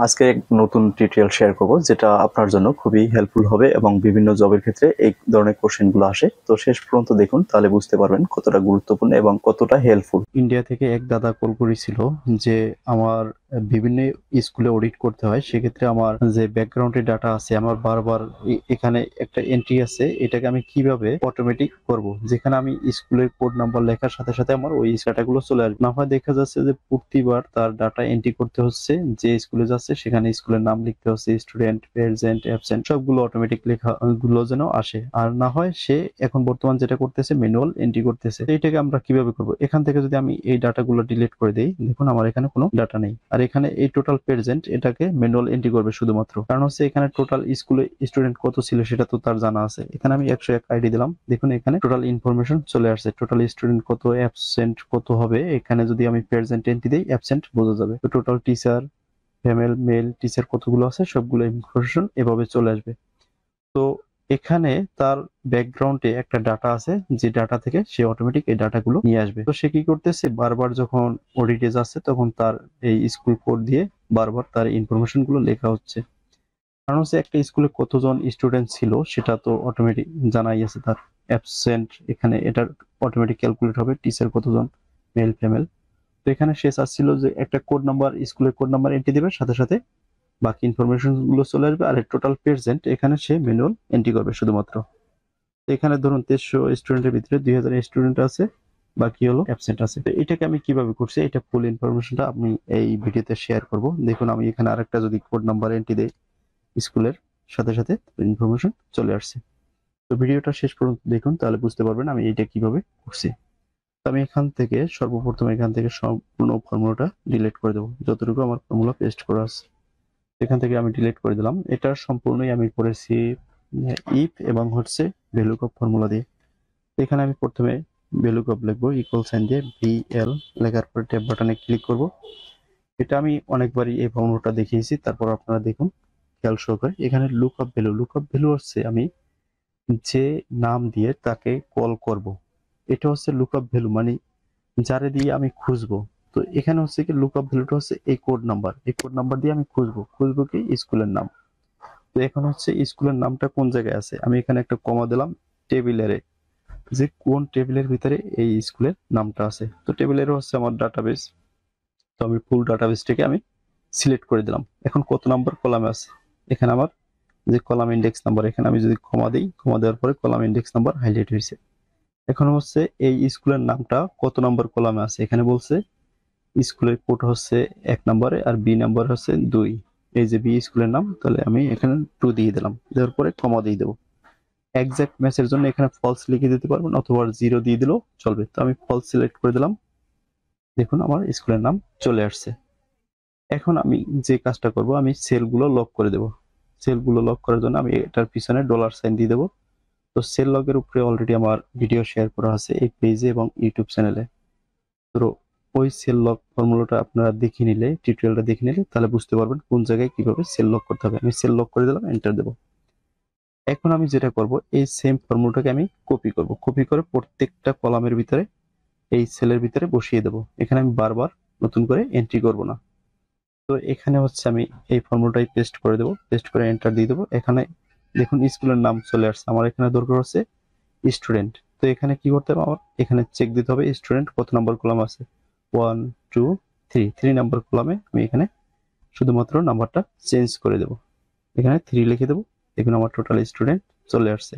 আজকে এক নতুন টিউটোরিয়াল শেয়ার করব যেটা আপনার জন্য খুবই হেল্পফুল হবে এবং বিভিন্ন জবের ক্ষেত্রে এই ধরনের কোশ্চেনগুলো আসে। তো শেষ পর্যন্ত দেখুন, তাহলে বুঝতে পারবেন কতটা গুরুত্বপূর্ণ এবং কতটা হেল্পফুল। ইন্ডিয়া থেকে এক দাদা কল করেছিল যে আমার বিভিন্ন স্কুলে অডিট করতে হয়, সেক্ষেত্রে আমার যে ব্যাকগ্রাউন্ডের ডাটা আছে আমার বারবার এখানে একটা এন্ট্রি আছে, এটাকে আমি কিভাবে অটোমেটিক করব, যেখানে আমি স্কুলের কোড নাম্বার লেখার সাথে সাথে আমার ওই ডাটাগুলো চলে আসবে। না হয় দেখা যাচ্ছে যে প্রতিবার তার ডাটা এন্ট্রি করতে হচ্ছে, যে স্কুলে যাচ্ছে সেখানে স্কুলের নাম লিখতে হচ্ছে, স্টুডেন্ট, প্রেজেন্ট, অ্যাবসেন্ট সবগুলো অটোমেটিক লেখা গুলো যেন আসে। আর না হয় সে এখন বর্তমান যেটা করতেছে ম্যানুয়াল এন্ট্রি করতেছে। এটাকে আমরা কিভাবে করব? এখান থেকে যদি আমি এই ডাটাগুলো ডিলিট করে দেই, দেখুন আমার এখানে কোনো ডাটা নেই। আর এখানে এই টোটাল প্রেজেন্ট এটাকে ম্যানুয়াল এন্ট্রি করবে শুধুমাত্র, কারণ হচ্ছে এখানে টোটাল স্কুলে স্টুডেন্ট কত ছিল সেটা তো তার জানা আছে। এখানে আমি 101 আইডি দিলাম, দেখুন এখানে টোটাল ইনফরমেশন চলে আসছে, টোটাল স্টুডেন্ট কত, অ্যাবসেন্ট কত হবে। এখানে যদি আমি প্রেজেন্ট এন্ট্রি দেই অ্যাবসেন্ট বোঝা যাবে। তো total teacher, female, mail teacher কতগুলো আছে সবগুলো ইনফরমেশন এভাবে চলে আসবে। তো এখানে তার ব্যাকগ্রাউন্ডে একটা ডাটা আছে, যে ডাটা থেকে সে অটোমেটিক এই ডাটাগুলো নিয়ে আসবে। তো সে কি করতেছে, বারবার যখন অডিটে যাচ্ছে তখন তার এই স্কুল কোড দিয়ে বারবার তার ইনফরমেশন গুলো লেখা হচ্ছে। কারণ হচ্ছে একটা স্কুলে কতজন স্টুডেন্ট ছিল সেটা তো অটোমেটিক জানাই আছে তার। অ্যাবসেন্ট এখানে এটা অটোমেটিক ক্যালকুলেট হবে, টিচার কতজন, মেল ফিমেল। তো এখানে সে চাচ্ছিল যে একটা কোড নাম্বার, স্কুলের কোড নাম্বার এন্ট্রি দিবে, সাথে সাথে বাকি ইনফরমেশন গুলো চলে আসবে। আর টোটাল প্রেজেন্ট এখানে সে ম্যানুয়াল এন্ট্রি করবে শুধুমাত্র। তো এখানে ধরুন 2300 স্টুডেন্টের ভিতরে 2000 স্টুডেন্ট আছে, বাকি হলো অ্যাবসেন্ট আছে। তো এটাকে আমি কিভাবে করছি, এটা ফুল ইনফরমেশনটা আমি এই ভিডিওতে শেয়ার করব। দেখুন আমি এখানে আরেকটা যদি কোড নাম্বার এন্ট্রি দেই স্কুলের, সাথে সাথে ইনফরমেশন চলে আসছে। তো ভিডিওটা শেষ পর্যন্ত দেখুন, তাহলে বুঝতে পারবেন আমি এটা কিভাবে করছি। তো আমি এখান থেকে সর্বপ্রথম এখান থেকে সম্পূর্ণ ফর্মুলাটা ডিলিট করে দেবো, যতটুকু আমার ফর্মুলা পেস্ট করা আছে এখান থেকে আমি ডিলিট করে দিলাম। এটা সম্পূর্ণই আমি করেছি ইফ এবং হচ্ছে ভ্যালুকপ ফর্মুলা দিয়ে। এখানে আমি প্রথমে ভ্যালুকপ লিখবো, ইকুয়াল সাইন দিয়ে ভিএল লেখার পরে ট্যাব বাটনে ক্লিক করব। এটা আমি অনেকবারই এই ফর্মুলাটা দেখিয়েছি, তারপর আপনারা দেখুন খেয়াল সহকারে। এখানে লুকআপ ভ্যালু হচ্ছে আমি যে নাম দিয়ে তাকে কল করব, এটা হচ্ছে লুকআপ ভ্যালু, মানে যারে দিয়ে আমি খুঁজবো। তো এখানে হচ্ছে কি লুকআপ ভ্যালুটা হচ্ছে এই কোড নাম্বার, এই কোড নাম্বার দিয়ে আমি খুঁজবো কি স্কুলের নাম। তো এখন হচ্ছে স্কুলের নামটা কোন জায়গায় আছে, আমি এখানে একটা কমা দিলাম টেবিলের, যে কোন টেবিলের ভিতরে এই স্কুলের নামটা আছে। তো টেবিলের হচ্ছে আমার ডাটাবেস, তো আমি ফুল ডাটাবেসটাকে আমি সিলেক্ট করে দিলাম। এখন কত নাম্বার কলামে আছে, এখানে আমার যে কলাম ইন্ডেক্স নাম্বার, এখানে আমি যদি কমা দিই, কমা দেওয়ার পরে কলাম ইন্ডেক্স নাম্বার হাইলাইট হয়েছে। এখন হচ্ছে এই স্কুলের নামটা কত নাম্বার কলামে আছে, এখানে বলছে স্কুলের কোড হচ্ছে 1 নম্বরে আর বি নাম্বার হচ্ছে 2। এই যে বি স্কুলের নাম, তাহলে আমি এখানে 2 দিয়ে দিলাম, দেওয়ার পরে কমা দিয়ে দেবো। এক্সাক্ট ম্যাচের জন্য এখানে ফলস লিখে দিতে পারবেন অথবা 0 দিয়ে দিলেও চলবে। তো আমি ফলস সিলেক্ট করে দিলাম, দেখুন আমার স্কুলের নাম চলে আসছে। এখন আমি যে কাজটা করব, আমি সেলগুলো লক করে দেব। সেলগুলো লক করার জন্য আমি এটার পিছনে ডলার সাইন দিয়ে দেবো। তো সেল লকের উপরে অলরেডি আমার ভিডিও শেয়ার করা আছে এই পেজে এবং ইউটিউব চ্যানেলে। তো ওই সেল লক ফর্মুলাটা আপনারা দেখে নিলে, টিউটোরিয়ালটা দেখে নিলে তাহলে বুঝতে পারবেন কোন জায়গায় কিভাবে সেল লক করতে হবে। আমি সেল লক করে দিলাম, এন্টার দেবো। এখন আমি যেটা করব, এই সেম ফর্মুলাটাকে আমি কপি করব, কপি করে প্রত্যেকটা কলামের ভিতরে এই সেলের ভিতরে বসিয়ে দেব। এখানে আমি বারবার নতুন করে এন্ট্রি করব না। তো এখানে হচ্ছে আমি এই ফর্মুলাটাই পেস্ট করে দেবো, পেস্ট করে এন্টার দিয়ে দেবো। এখানে দেখুন স্কুলের নাম চলে আসছে, আমার এখানে দরকার হচ্ছে স্টুডেন্ট। তো এখানে কি করতে হবে, আমার এখানে চেক দিতে হবে স্টুডেন্ট কত নাম্বার কলাম আছে, 1 2 3 নাম্বার কলামে আমি এখানে শুধুমাত্র নাম্বারটা চেঞ্জ করে দেব, এখানে 3 লিখে দেবো। দেখুন আমার টোটাল স্টুডেন্ট চলে আসছে।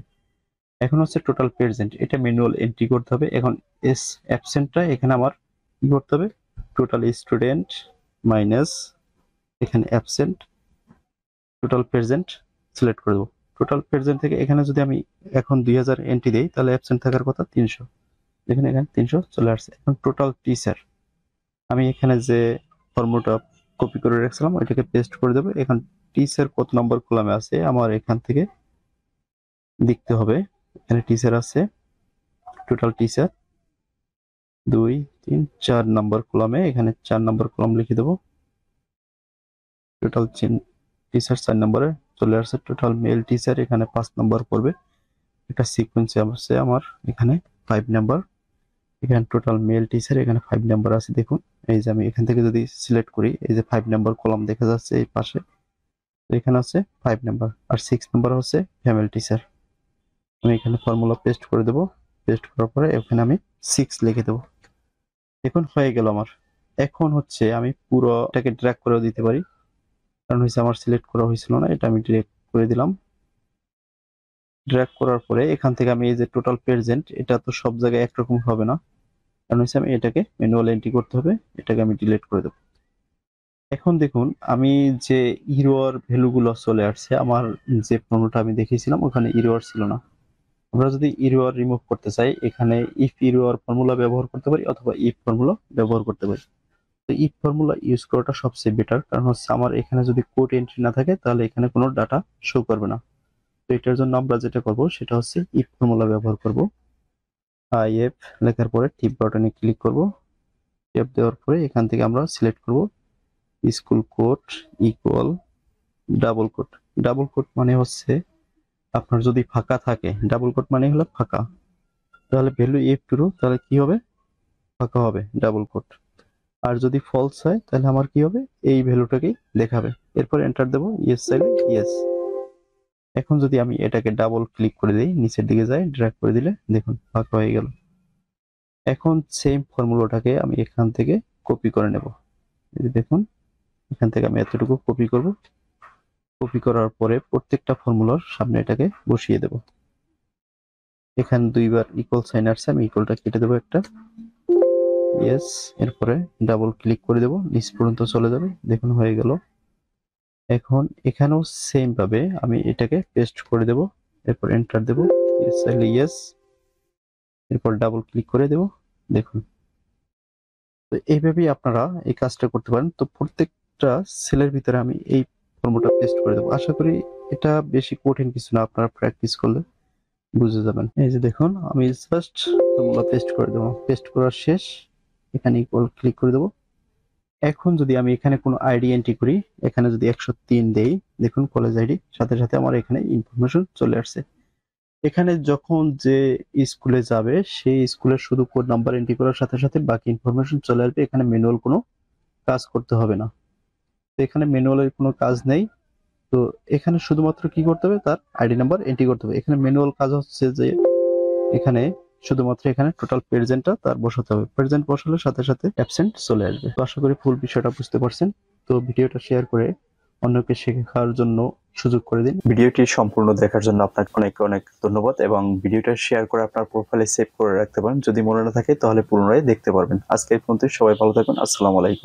এখন হচ্ছে টোটাল প্রেজেন্ট, এটা ম্যানুয়াল এন্ট্রি করতে হবে। এখন এস অ্যাবসেন্টটা এখানে আমার কি করতে হবে, টোটাল স্টুডেন্ট মাইনাস এখানে অ্যাবসেন্ট, টোটাল প্রেজেন্ট সিলেক্ট করে দেবো। টোটাল প্রেজেন্ট থেকে এখানে যদি আমি এখন 2000 এন্ট্রি দেই, তাহলে অ্যাবসেন্ট থাকার কথা 300, দেখুন এখানে 300 চলে আসছে। এখন টোটাল টিচার, আমি এখানে যে ফর্মুলাটা কপি করে রাখছিলাম ওইটাকে পেস্ট করে দেবো। এখন টিচার কত নম্বর কলামে আছে আমার এখান থেকে দেখতে হবে। এখানে টিচার আছে, টোটাল টিচার 2 3 4 নাম্বার কলামে, এখানে 4 নাম্বার কলাম লিখে দেবো। টোটাল টিচার 4 নম্বরে চলে আসছে। টোটাল মেল টিচার এখানে 5 নাম্বার পড়বে। এটা সিকোয়েন্সে আছে আমার এখানে 5 নাম্বার। এখানে টোটাল মেল টিচার, এখানে 5 নাম্বার আছে দেখুন। এই যে আমি এখান থেকে যদি সিলেক্ট করি, এই যে 5 নাম্বার কলাম দেখা যাচ্ছে এই পাশে, তো এখানে আছে 5 নাম্বার, আর 6 নাম্বার হচ্ছে ফিমেল টিচার। আমি এখানে ফর্মুলা পেস্ট করে দেব। পেস্ট করার পরে এখানে আমি 6 লিখে দেব। এখন হয়ে গেল আমার। এখন হচ্ছে আমি পুরোটাকে ড্র্যাগ করেও দিতে পারি, কারণ হচ্ছে আমার সিলেক্ট করা হয়েছিল না, এটা আমি ডিরেক্ট করে দিলাম। ড্র্যাগ করার পরে এখান থেকে আমি এই যে টোটাল প্রেজেন্ট, এটা তো সব জায়গায় একরকম হবে না, কারণ হচ্ছে আমি এটাকে ম্যানুয়াল এন্ট্রি করতে হবে, এটাকে আমি ডিলিট করে দেবো। এখন দেখুন আমি যে ইরোর ভ্যালুগুলো চলে আসছে, আমার যে ফর্মুলাটা আমি দেখিয়েছিলাম ওখানে ইরোর ছিল না। আমরা যদি ইরোর রিমুভ করতে চাই, এখানে ইফ ইরোর ফর্মুলা ব্যবহার করতে পারি অথবা ইফ ফর্মুলা ব্যবহার করতে পারি। তো ইফ ফর্মুলা ইউজ করাটা সবচেয়ে বেটার, কারণ হচ্ছে আমার এখানে যদি কোড এন্ট্রি না থাকে তাহলে এখানে কোনো ডাটা শো করবে না। তো এটার জন্য আমরা যেটা করব সেটা হচ্ছে ইফ ফর্মুলা ব্যবহার করব। আইএফ লেখার পরে টিপ বাটনে ক্লিক করব। টিপ দেওয়ার পরে এখান থেকে আমরা সিলেক্ট করব school code equal double code. Double code মানে হচ্ছে আপনার যদি ফাঁকা থাকে, ডাবল কোড মানে হলো ফাঁকা, তাহলে ভ্যালু ইফ ট্রু তাহলে কি হবে, ফাঁকা হবে ডাবল কোড। আর যদি ফলস হয় তাহলে আমার কি হবে, এই ভ্যালুটাকেই দেখাবে। এরপর এন্টার দেবো, ইয়েস চাইলে ইয়েস। এখন যদি আমি এটাকে ডাবল ক্লিক করে দিই, নিচের দিকে যাই, ড্র্যাগ করে দিলে দেখুন ফাঁকা হয়ে গেল। এখন সেম ফর্মুলাটাকে আমি এখান থেকে কপি করে নেব। এই যে দেখুন এখান থেকে আমি এতটুকু কপি করব। কপি করার পরে প্রত্যেকটা ফর্মুলার সামনে এটাকে বসিয়ে দেব। এখানে দুইবার ইকুয়াল সাইন আসছে, আমি ইকুয়ালটা কেটে দেবো একটা, ইয়েস। এরপরে ডাবল ক্লিক করে দেব, নিচ পর্যন্ত চলে যাবে, দেখুন হয়ে গেল। এখন এখানেও সেম ভাবে আমি এটাকে পেস্ট করে দেব, এরপর এন্টার দেব, ইয়েস চাইলে ইয়েস, এরপর ডাবল ক্লিক করে দেব, দেখুন। তো এইভাবেই আপনারা এই কাজটা করতে পারেন। তো প্রত্যেকটা সেলের ভিতরে আমি এই ফর্মুলাটা পেস্ট করে দেবো। আশা করি এটা বেশি কঠিন কিছু না, আপনারা প্র্যাকটিস করলে বুঝে যাবেন। এই যে দেখুন আমি জাস্ট ফর্মুলা পেস্ট করে দেবো, পেস্ট করা শেষ, এখানে ইকুয়াল ক্লিক করে দেবো। এখন যদি আমি এখানে কোনো আইডি এন্ট্রি করি, এখানে যদি 103 দেই, দেখুন কলেজ আইডি, সাথে সাথে আমার এখানে ইনফরমেশন চলে আসছে। এখানে যখন যে স্কুলে যাবে সেই স্কুলের শুধু কোড নাম্বার এন্ট্রি করার সাথে সাথে বাকি ইনফরমেশন চলে আসবে, এখানে ম্যানুয়াল কোনো কাজ করতে হবে না। তো এখানে ম্যানুয়ালের কোনো কাজ নেই। তো এখানে শুধুমাত্র কি করতে হবে, তার আইডি নাম্বার এন্ট্রি করতে হবে। এখানে ম্যানুয়াল কাজ হচ্ছে যে এখানে শুধুমাত্র এখানে টোটাল প্রেজেন্টটা তার বসাতে হবে, প্রেজেন্ট বসালে সাথে সাথে অ্যাবসেন্ট চলে আসবে। তো আশা করি ফুল বিষয়টা বুঝতে পারছেন। তো ভিডিওটা শেয়ার করে অন্যকে শেখার জন্য সুযোগ করে দিন। ভিডিওটি সম্পূর্ণ দেখার জন্য আপনাকে অনেক অনেক ধন্যবাদ, এবং ভিডিওটা শেয়ার করে আপনার প্রোফাইলে সেভ করে রাখতে পারেন। যদি মনে না থাকে তাহলে পুনরায় দেখতে পারবেন। আজকে এই পর্যন্ত, সবাই ভালো থাকুন। আসসালামু আলাইকুম।